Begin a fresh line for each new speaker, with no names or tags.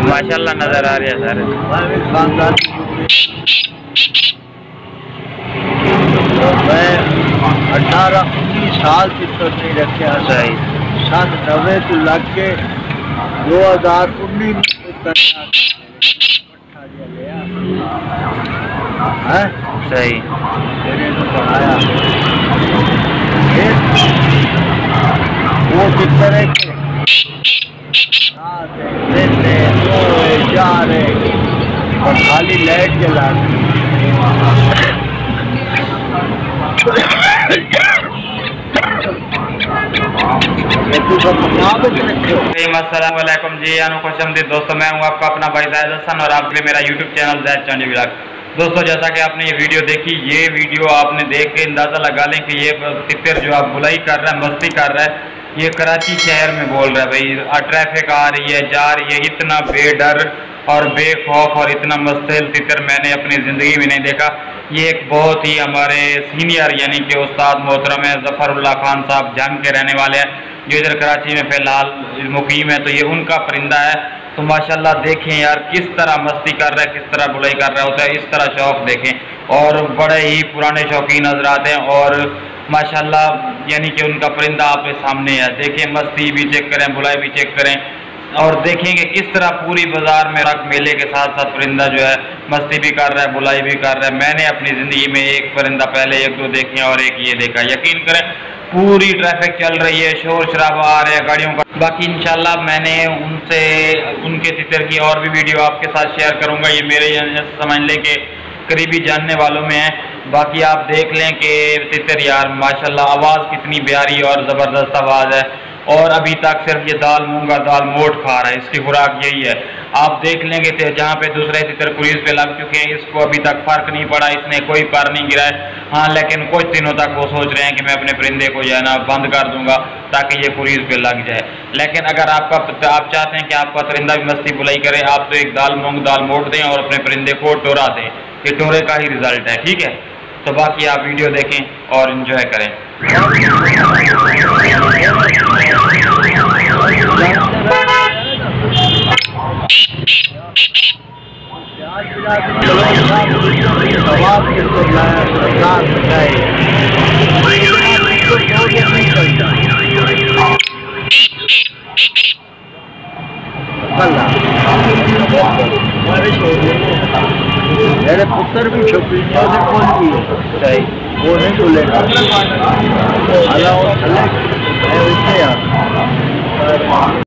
माशाल्लाह नजर आ रही है सर।
मैं 18-19 साल चित्र नहीं रखे
सही।
सन 90 तो लग के 2019 है
सही।
तेरे को पढ़ाया वो चित्र है कि और खाली लाइट जला
अस्सलामुअलैकुम जी, खुशआमदीद दोस्तों। मैं हूँ आपका अपना भाई ज़ैद हसन और आपके लिए मेरा यूट्यूब चैनल ज़ैद चांदी व्लॉग। दोस्तों जैसा कि आपने ये वीडियो देखी, ये वीडियो आपने देख के अंदाज़ा लगा लें कि ये तितर जो आप बुलाई कर रहा है, मस्ती कर रहा है, ये कराची शहर में बोल रहा है भाई। ट्रैफिक आ रही है, जा रही है, इतना बेडर और बेखौफ और इतना मस्तेल तितर मैंने अपनी ज़िंदगी में नहीं देखा। ये एक बहुत ही हमारे सीनियर यानी कि उस्ताद मोहतरम है ज़फ़रुल्लाह खान साहब, जंग के रहने वाले हैं, जो इधर कराची में फ़िलहाल मुकीम है। तो ये उनका परिंदा है। तो माशाल्लाह देखें यार किस तरह मस्ती कर रहा है, किस तरह बुलाई कर रहा होता है, इस तरह शौक़ देखें। और बड़े ही पुराने शौकीन हज़रात हैं और माशाल्लाह यानी कि उनका परिंदा आपके सामने है। देखें, मस्ती भी चेक करें, बुलाई भी चेक करें और देखेंगे किस तरह पूरी बाजार में रख मेले के साथ साथ परिंदा जो है मस्ती भी कर रहा है, बुलाई भी कर रहा है। मैंने अपनी ज़िंदगी में एक परिंदा पहले 1-2 देखे और एक ये देखा। यकीन करें पूरी ट्रैफिक चल रही है, शोर शराबा आ रहे हैं गाड़ियों का। बाकी इंशाल्लाह मैंने उनके तितर की और भी वीडियो आपके साथ शेयर करूँगा। ये मेरे समझ लें कि करीबी जानने वालों में है। बाकी आप देख लें कि तितर यार माशाल्लाह आवाज़ कितनी प्यारी और ज़बरदस्त आवाज़ है। और अभी तक सिर्फ ये दाल मूंगा दाल मोट खा रहा है, इसकी खुराक यही है। आप देख लेंगे जहाँ पे दूसरे तितर क्रीज पे लग चुके हैं, इसको अभी तक फ़र्क नहीं पड़ा, इसने कोई पर नहीं गिरा है। हाँ, लेकिन कुछ दिनों तक वो सोच रहे हैं कि मैं अपने परिंदे को जो है ना बंद कर दूंगा ताकि ये क्रीज पे लग जाए। लेकिन अगर आप चाहते हैं कि आपका परिंदा भी मस्ती बुलाई करे, आप तो एक दाल मूंग दाल मोट दें और अपने परिंदे को टोरा दें। ये टोरे का ही रिजल्ट है, ठीक है। तो बाकी आप वीडियो देखें और इन्जॉय करें।
मेरे पुत्र भी छोटी है, कौन भी है सही, वो नहीं बोलेगा।